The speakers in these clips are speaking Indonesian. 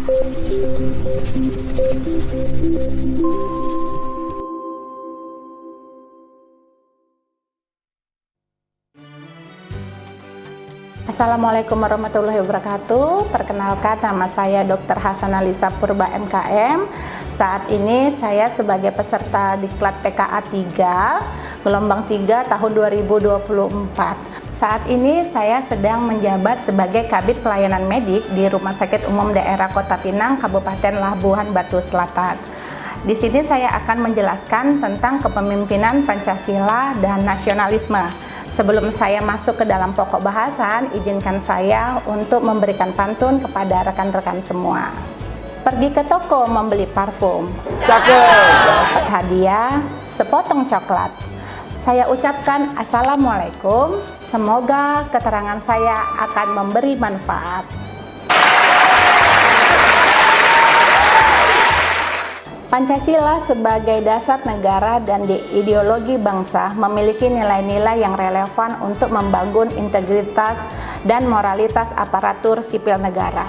Assalamualaikum warahmatullahi wabarakatuh. Perkenalkan, nama saya Dr. Hasanah Lisa Purba MKM. Saat ini saya sebagai peserta Diklat PKA 3, gelombang 3 tahun 2024. Saat ini saya sedang menjabat sebagai Kabid Pelayanan Medik di Rumah Sakit Umum Daerah Kota Pinang, Kabupaten Labuhan Batu Selatan. Di sini saya akan menjelaskan tentang kepemimpinan Pancasila dan nasionalisme. Sebelum saya masuk ke dalam pokok bahasan, izinkan saya untuk memberikan pantun kepada rekan-rekan semua. Pergi ke toko membeli parfum, dapat hadiah sepotong coklat. Saya ucapkan Assalamualaikum, semoga keterangan saya akan memberi manfaat. Pancasila sebagai dasar negara dan ideologi bangsa memiliki nilai-nilai yang relevan untuk membangun integritas dan moralitas aparatur sipil negara.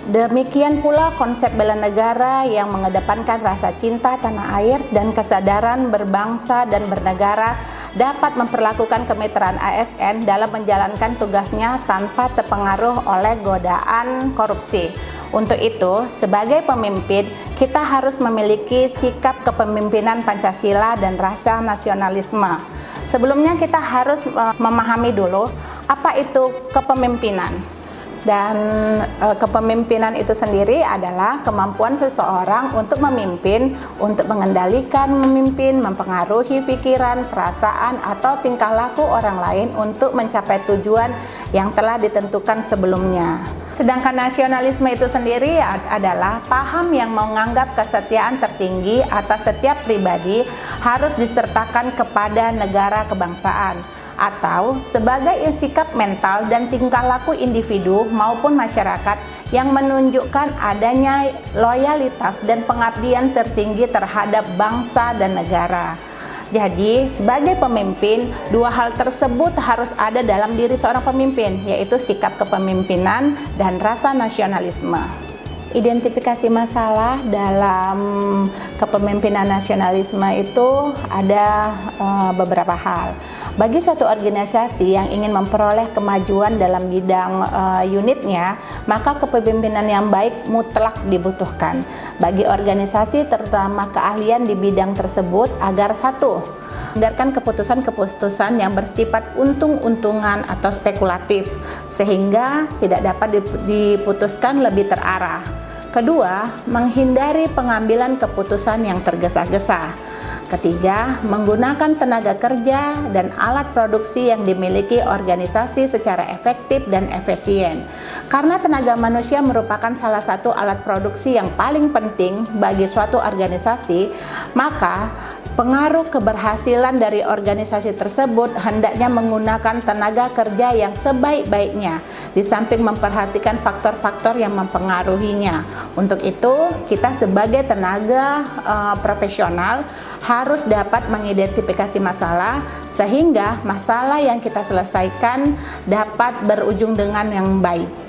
Demikian pula konsep bela negara yang mengedepankan rasa cinta tanah air dan kesadaran berbangsa dan bernegara dapat memperlakukan kemitraan ASN dalam menjalankan tugasnya tanpa terpengaruh oleh godaan korupsi. Untuk itu, sebagai pemimpin, kita harus memiliki sikap kepemimpinan Pancasila dan rasa nasionalisme. Sebelumnya kita harus memahami dulu apa itu kepemimpinan. Dan kepemimpinan itu sendiri adalah kemampuan seseorang untuk memimpin, untuk mengendalikan memimpin, mempengaruhi pikiran, perasaan, atau tingkah laku orang lain untuk mencapai tujuan yang telah ditentukan sebelumnya. Sedangkan nasionalisme itu sendiri adalah paham yang menganggap kesetiaan tertinggi atas setiap pribadi harus disertakan kepada negara kebangsaan, atau sebagai sikap mental dan tingkah laku individu maupun masyarakat yang menunjukkan adanya loyalitas dan pengabdian tertinggi terhadap bangsa dan negara. Jadi, sebagai pemimpin, dua hal tersebut harus ada dalam diri seorang pemimpin, yaitu sikap kepemimpinan dan rasa nasionalisme. Identifikasi masalah dalam kepemimpinan nasionalisme itu ada beberapa hal. Bagi suatu organisasi yang ingin memperoleh kemajuan dalam bidang unitnya, maka kepemimpinan yang baik mutlak dibutuhkan. Bagi organisasi, terutama keahlian di bidang tersebut agar satu, menghindarkan keputusan-keputusan yang bersifat untung-untungan atau spekulatif, sehingga tidak dapat diputuskan lebih terarah. Kedua, menghindari pengambilan keputusan yang tergesa-gesa. Ketiga, menggunakan tenaga kerja dan alat produksi yang dimiliki organisasi secara efektif dan efisien. Karena tenaga manusia merupakan salah satu alat produksi yang paling penting bagi suatu organisasi, maka pengaruh keberhasilan dari organisasi tersebut hendaknya menggunakan tenaga kerja yang sebaik-baiknya, di samping memperhatikan faktor-faktor yang mempengaruhinya. Untuk itu, kita sebagai tenaga profesional harus dapat mengidentifikasi masalah, sehingga masalah yang kita selesaikan dapat berujung dengan yang baik.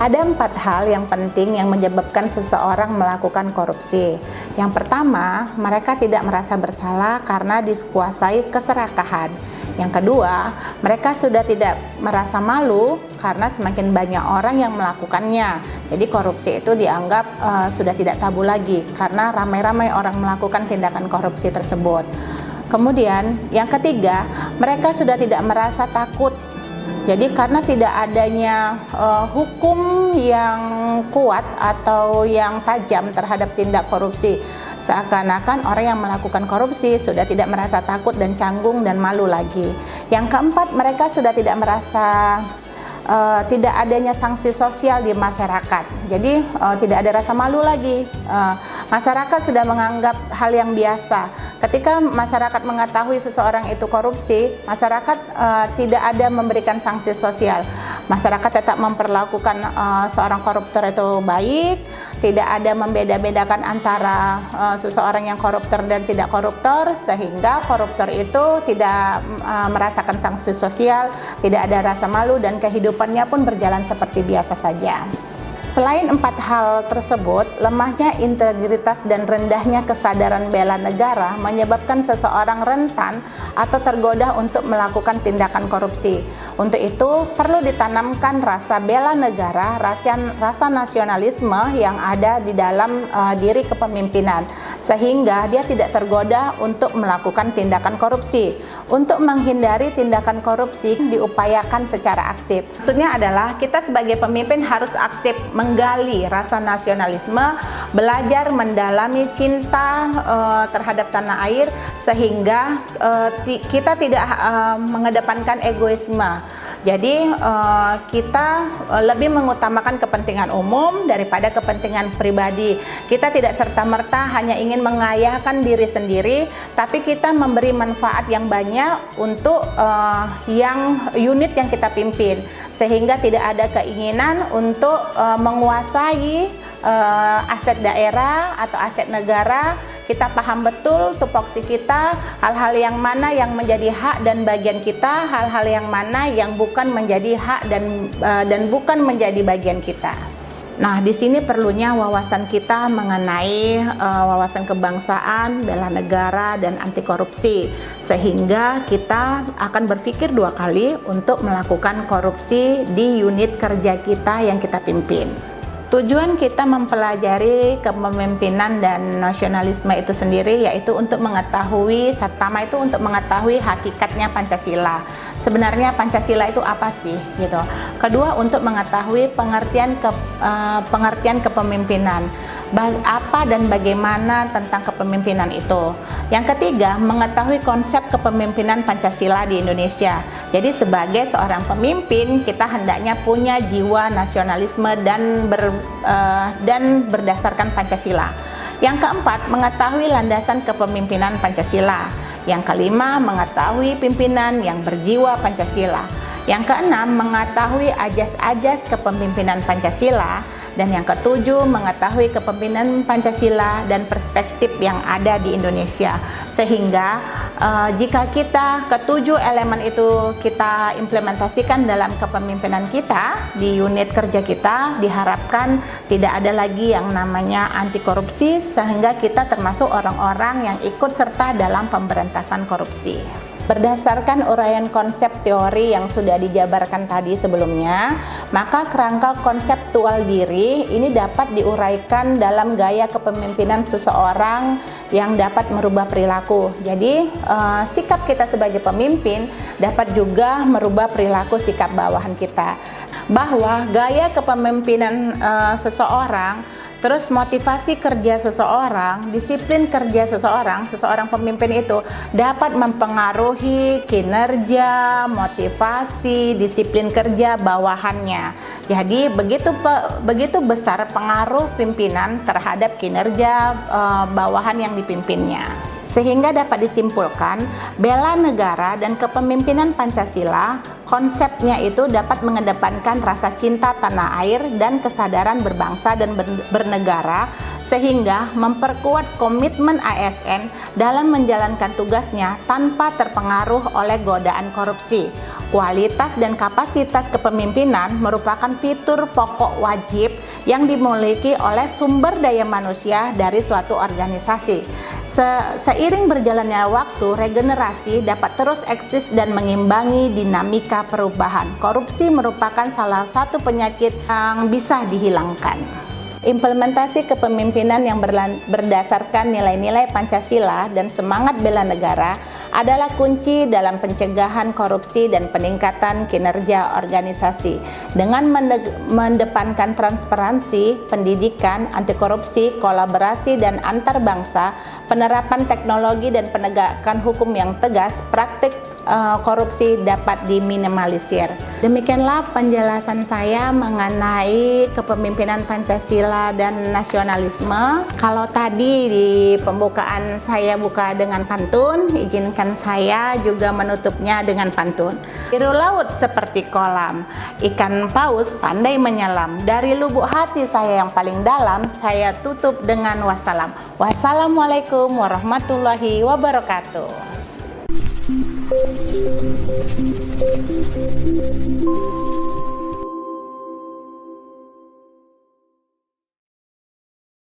Ada 4 hal yang penting yang menyebabkan seseorang melakukan korupsi. Yang pertama, mereka tidak merasa bersalah karena dikuasai keserakahan. Yang kedua, mereka sudah tidak merasa malu karena semakin banyak orang yang melakukannya. Jadi korupsi itu dianggap sudah tidak tabu lagi karena ramai-ramai orang melakukan tindakan korupsi tersebut. Kemudian, yang ketiga, mereka sudah tidak merasa takut. Jadi karena tidak adanya hukum yang kuat atau yang tajam terhadap tindak korupsi, seakan-akan orang yang melakukan korupsi sudah tidak merasa takut dan canggung dan malu lagi. Yang keempat, mereka sudah tidak merasa tidak adanya sanksi sosial di masyarakat. Jadi tidak ada rasa malu lagi. Masyarakat sudah menganggap hal yang biasa. Ketika masyarakat mengetahui seseorang itu korupsi, masyarakat tidak ada memberikan sanksi sosial. Masyarakat tetap memperlakukan seorang koruptor itu baik, tidak ada membeda-bedakan antara seseorang yang koruptor dan tidak koruptor, sehingga koruptor itu tidak merasakan sanksi sosial, tidak ada rasa malu, dan kehidupannya pun berjalan seperti biasa saja. Selain 4 hal tersebut, lemahnya integritas dan rendahnya kesadaran bela negara menyebabkan seseorang rentan atau tergoda untuk melakukan tindakan korupsi. Untuk itu, perlu ditanamkan rasa bela negara, rasa nasionalisme yang ada di dalam diri kepemimpinan, sehingga dia tidak tergoda untuk melakukan tindakan korupsi. Untuk menghindari tindakan korupsi, diupayakan secara aktif. Maksudnya adalah kita sebagai pemimpin harus aktif menggali rasa nasionalisme, belajar mendalami cinta terhadap tanah air, sehingga kita tidak mengedepankan egoisme. Jadi kita lebih mengutamakan kepentingan umum daripada kepentingan pribadi. Kita tidak serta-merta hanya ingin mengayahkan diri sendiri, tapi kita memberi manfaat yang banyak untuk unit yang kita pimpin, sehingga tidak ada keinginan untuk menguasai aset daerah atau aset negara. Kita paham betul tupoksi kita, hal-hal yang mana yang menjadi hak dan bagian kita, hal-hal yang mana yang bukan menjadi hak dan bukan menjadi bagian kita. Nah, di sini perlunya wawasan kita mengenai wawasan kebangsaan, bela negara, dan anti korupsi, sehingga kita akan berpikir 2 kali untuk melakukan korupsi di unit kerja kita yang kita pimpin. Tujuan kita mempelajari kepemimpinan dan nasionalisme itu sendiri yaitu untuk mengetahui, pertama itu untuk mengetahui hakikatnya Pancasila. Sebenarnya Pancasila itu apa sih, gitu. Kedua, untuk mengetahui pengertian kepemimpinan. Apa dan bagaimana tentang kepemimpinan itu. Yang ketiga, mengetahui konsep kepemimpinan Pancasila di Indonesia. Jadi sebagai seorang pemimpin, kita hendaknya punya jiwa nasionalisme dan berdasarkan Pancasila. Yang keempat, mengetahui landasan kepemimpinan Pancasila. Yang kelima, mengetahui pimpinan yang berjiwa Pancasila. Yang keenam, mengetahui ajas-ajas kepemimpinan Pancasila. Dan yang ketujuh, mengetahui kepemimpinan Pancasila dan perspektif yang ada di Indonesia. Sehingga jika kita ketujuh elemen itu kita implementasikan dalam kepemimpinan kita di unit kerja kita, diharapkan tidak ada lagi yang namanya anti korupsi, sehingga kita termasuk orang-orang yang ikut serta dalam pemberantasan korupsi. Berdasarkan uraian konsep teori yang sudah dijabarkan tadi sebelumnya, maka kerangka konseptual diri ini dapat diuraikan dalam gaya kepemimpinan seseorang yang dapat merubah perilaku. Jadi sikap kita sebagai pemimpin dapat juga merubah perilaku sikap bawahan kita. Bahwa gaya kepemimpinan seseorang, terus motivasi kerja seseorang, disiplin kerja seseorang pemimpin itu dapat mempengaruhi kinerja, motivasi, disiplin kerja bawahannya. Jadi begitu besar pengaruh pimpinan terhadap kinerja bawahan yang dipimpinnya. Sehingga dapat disimpulkan, bela negara dan kepemimpinan Pancasila konsepnya itu dapat mengedepankan rasa cinta tanah air dan kesadaran berbangsa dan bernegara, sehingga memperkuat komitmen ASN dalam menjalankan tugasnya tanpa terpengaruh oleh godaan korupsi. Kualitas dan kapasitas kepemimpinan merupakan fitur pokok wajib yang dimiliki oleh sumber daya manusia dari suatu organisasi. Seiring berjalannya waktu, regenerasi dapat terus eksis dan mengimbangi dinamika perubahan. Korupsi merupakan salah satu penyakit yang bisa dihilangkan. Implementasi kepemimpinan yang berdasarkan nilai-nilai Pancasila dan semangat bela negara adalah kunci dalam pencegahan korupsi dan peningkatan kinerja organisasi. Dengan mendepankan transparansi, pendidikan, anti korupsi, kolaborasi dan antar bangsa, penerapan teknologi dan penegakan hukum yang tegas, praktik korupsi dapat diminimalisir. Demikianlah penjelasan saya mengenai kepemimpinan Pancasila dan nasionalisme. Kalau tadi di pembukaan saya buka dengan pantun, izinkan saya juga menutupnya dengan pantun. Biru laut seperti kolam, ikan paus pandai menyelam. Dari lubuk hati saya yang paling dalam, saya tutup dengan wassalam. Wassalamualaikum warahmatullahi wabarakatuh.